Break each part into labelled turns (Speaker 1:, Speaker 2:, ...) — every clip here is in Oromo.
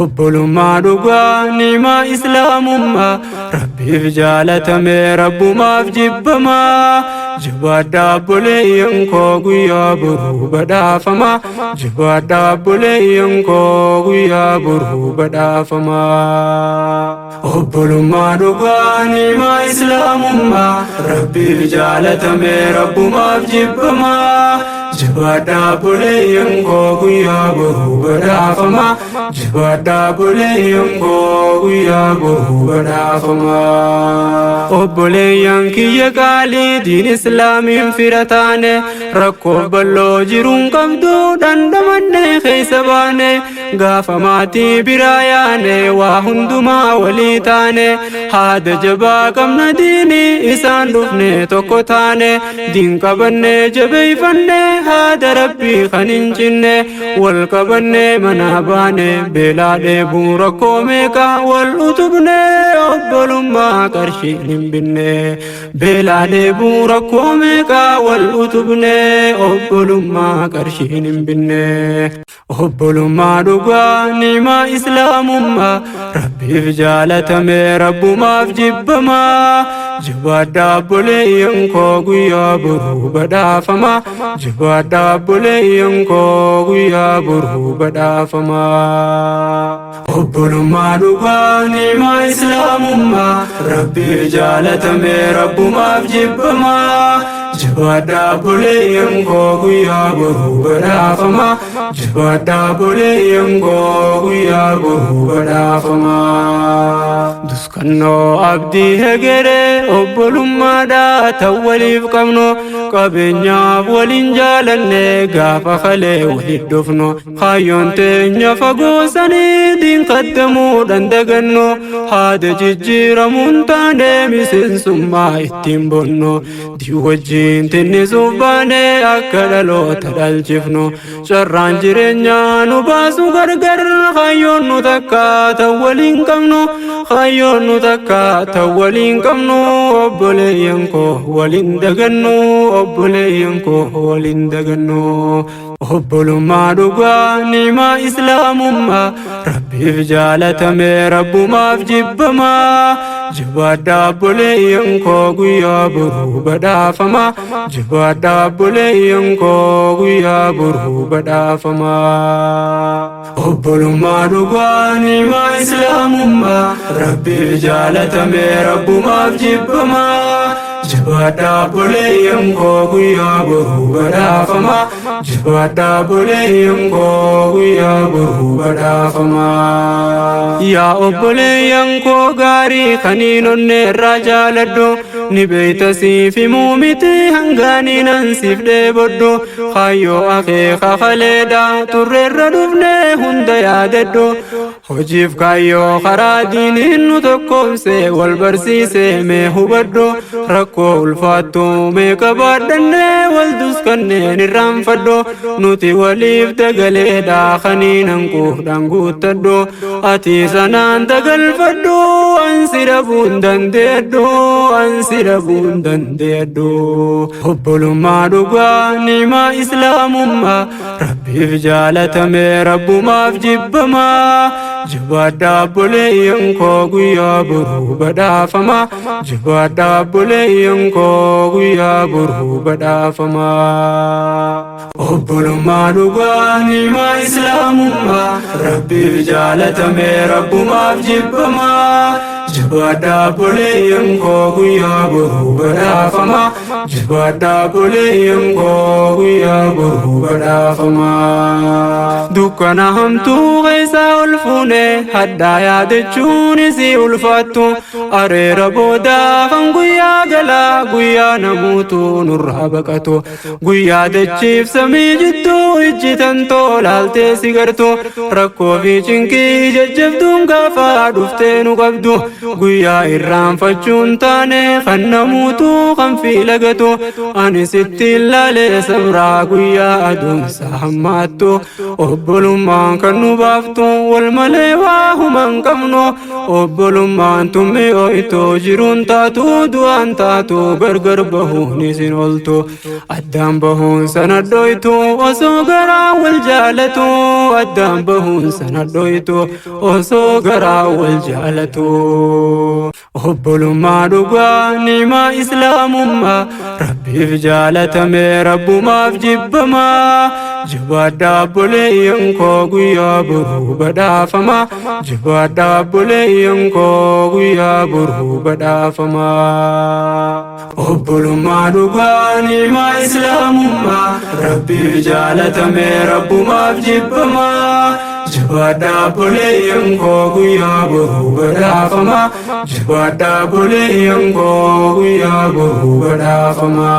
Speaker 1: obbolummaa dhugaa ni'imaa islaamummaa rabbiif jaalatame rabbumaaf jibbamaa jabaadhaa obboleeyyan koo guyyaa boruu badhaafamaa jabaadhaa obboleeyyan koo guyyaa boruu badhaafamaa obbolummaa dhugaa ni'imaa islaamummaa rabbiif jaalatame rabbumaaf jibbamaa jabaadhaa obboleeyyan koo guyyaa boruu badhaafamaa jabaadhaa obboleeyyan koo guyyaa boruu badhaafamaa obboleeyyan kiyya qaalii diin islaamiin fira taane rakkoo bal'oo jiruun qabdu dandamanne keessa baane gaafa maatii biraa yaane waa hundumaa walii taane haada jabaa qabna diini isaan dhufne tokko taane diin qabanne jabeeyfanne haada rabbii kan hin cinne wal qabanne manaa baane beelaa dheebuu rakkoo meeqa wal utubne obbolummaa qarshiin hin binne beelaa dheebuu rakkoo meeqa wal utubne obbolummaa qarshiin hin binne obbolummaa dhugaa ni'imaa islaamummaa rabbiif jaalatame rabbumaaf jibbamaa jabaadhaa obboleeyyan koo guyyaa boruu badhaafamaa jabaadhaa obboleeyyan koo guyyaa boruu badhaafamaa obbolummaa dhugaa ni'imaa islaamummaa rabbiif jaalatame rabbumaaf jibbamaa jabaadhaa obboleeyyan koo guyyaa boruu badhaafamaa jabaadhaa obboleeyyan koo guyyaa boruu badhaafamaa duskannoo abdii hegeree obbolummaadhaa tan waliif qabnu qabeenyaaf waliin jaalanne gaafa kalee walit dhufnu kaayyoon teenya fagoosanii diin qaddamuudhaan dagannu haada jijjiiramuun taane miseensummaa ittiin bonnu dii wajjiin tinnisuuf baane akka dhaloota dhalchifnu carraan jireenyaa nu baasu gargar kaayyoon nu takka tan waliin qabnu kaayyoon nu takka tan waliin qabnu obboleeyyan koo waliin dagannu obboleeyyan koo waliin dagannu obbolummaa dhugaa ni'imaa islaamummaa rabbiif jaalatame rabbumaaf jibbamaa jabaadhaa obboleeyyan koo guyyaa boruu badhaafamaa jabaadhaa obboleeyyan koo guyyaa boruu badhaafamaa obbolummaa dhugaa ni'imaa islaamummaa rabbiif jaalatame rabbumaaf jibbamaa jabaadhaa obboleeyyan koo guyyaa boruu badhaafamaa jabaadhaa obboleeyyan koo guyyaa boruu badhaafamaa yaa obboleeyyan koo gaarii kaniin onne irraa jaaladhu ni beeyta siif himuu miti hangaaniin ansiif dheebodhu kaayyoo akeeka kaleedha turreerra dhufne hunda yaadadhu hojiif kaayyoo karaa diiniin nu tokkoomse wal barsiise mee hubadhu rakkoo ulfaattu meeqa baadhanne wal duskanneen irraanfadhu nuti waliif dagaleedha kaniin hanquudhaan guuttadhu ati sanaan dagalfadhu ansi dhabuun dandeedhu ansi dhabuun dandeedhu obbolummaa dhugaa ni'imaa islaamummaa rabbiif jaalatame rabbumaaf jibbamaa jabaadhaa obboleeyyan koo guyyaa boruu badhaafamaa jabaadhaa obboleeyyan koo guyyaa boruu badhaafamaa obbolummaa dhugaa ni'imaa islaamummaa rabbiif jaalatame rabbumaaf jibbamaa jabaadhaa obboleeyyan koo guyyaa boruu badhaafamaa jabaadhaa obboleeyyan koo guyyaa boruu badhaafamaa dukkana hamtuu keessaa ol fuune haddaa yaadachuun isii ulfaattu areera boodaa kan guyyaa galaa guyyaa namuutu nurraa baqatu guyyaa dachiif samii jidduu ijjitan toolaaltee si gartu rakkoo fi cinqii jajjabduun gaafa dhuftee nu qabdu guyyaa irraanfachuun taane kan namuutu kan fiilagatu gatu ani sitti ilaalee sabraa guyyaa aduun sahammaattu obbolummaan kan nu baaftu wal malee waa human qabnu obbolummaan tumme ooyitoo jiruun taatu du'aan taatu gargar bahuun isin oltu addaan bahuun sana dhoytu osoo garaa wal jaalatu addaan bahuun sana dhoytu osoo garaa wal jaalatu obbolummaa dhugaa niimaa islaamummaa rabbiif jaalatame rabbumaaf jibbamaa jabaadhaa obboleeyyan koo guyyaa boruu badhaafama jabaadhaa obboleeyyan koo guyyaa boruu badhaafama obbolummaa dhugaa niimaa islaamummaa rabbiif jaalatame rabbumaaf jibbamaa jabaadhaa obboleeyyan koo guyyaa boruu badhaafama jabaadhaa obboleeyyan koo guyyaa boruu badhaafama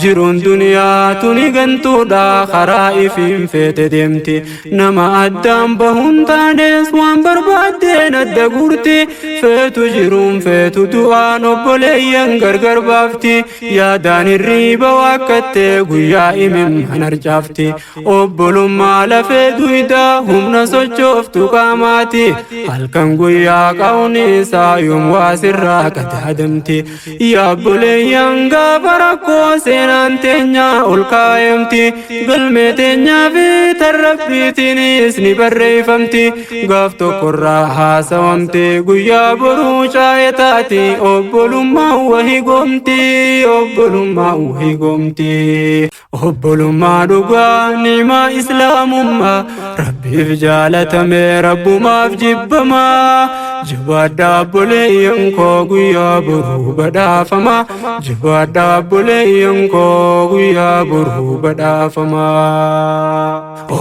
Speaker 1: jiruun duniyaa tuni gantuudha karaa ifiin feete deemti nama addaan bahuun taanes waan barbaaddeen adda guurti feetu jiruun feetu du'aan obboleeyyan gargar baafti yaadaan hirriiba waakkattee guyyaa imimman harcaafti obbolummaa lafee duyda humna sochooftu qaamaati halkan guyyaa qaawni isaa yoom waa sirraa qadaadamti yaa obboleeyyan gaafa rakkoo seenaan teenya ol kaayamti galmee teenyaa fi tarrabbiitiinis ni barreeffamti gaaf tokkorraa haasawamti guyyaa boruu caa'ee taati obbolummaa wahii goomti obbolummaa wahii goomti obbolummaa dhugaa niimaa islaamummaa rabbiif jaalatame rabbumaaf jibbamaa jabaadhaa obboleeyyan koo guyyaa boruu badhaafama jabaadhaa obboleeyyan koo guyyaa boruu badhaafama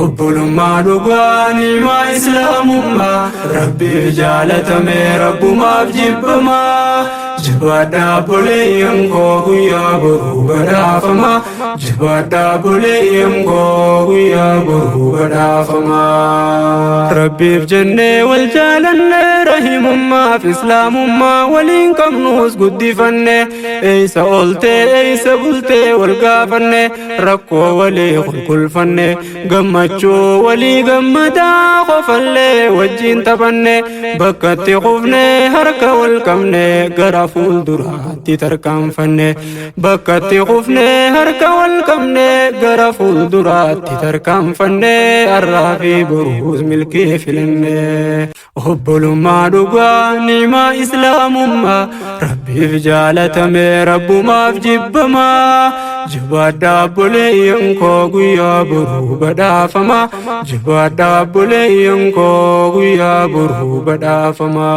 Speaker 1: obbolummaa dhugaa niimaa islaamummaa rabbiif jaalatame rabbumaaf jibbamaa jabaadhaa obboleeyyan koo guyyaa boruu badhaafama jabaadhaa obboleeyyan koo guyyaa boruu badhaafama rabbiif jennee wal jaalannee rahimummaaf islaamummaa waliin qabnuus guddifanne eeysa oltee eeysa bultee wal gaafanne rakkoo walii qulqulfanne gammachuu walii gammadaa qofallee wajjiin taphanne bakkatti qufne harka wal qabne gara fuulduraatti tarkaanfanne bakkatti qufne harka wal qabne gara fuulduraatti tarkaanfanne arraa fi boruus milkii filanne obbolummaa dhugaa niimaa islaamummaa rabbiif jaalatame rabbumaaf jibbamaa jabaadhaa obboleeyyan koo guyyaa boruu badhaafama jabaadhaa obboleeyyan koo guyyaa boruu badhaafama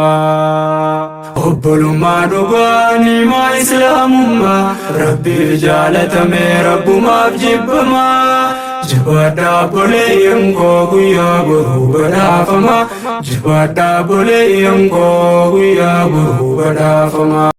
Speaker 1: obbolummaa dhugaa niimaa islaamummaa rabbiif jaalatame rabbumaaf jibbamaa jabaadhaa obboleeyyan koo guyyaa boruu badhaafama jabaadhaa obboleeyyan koo guyyaa boruu badhaafama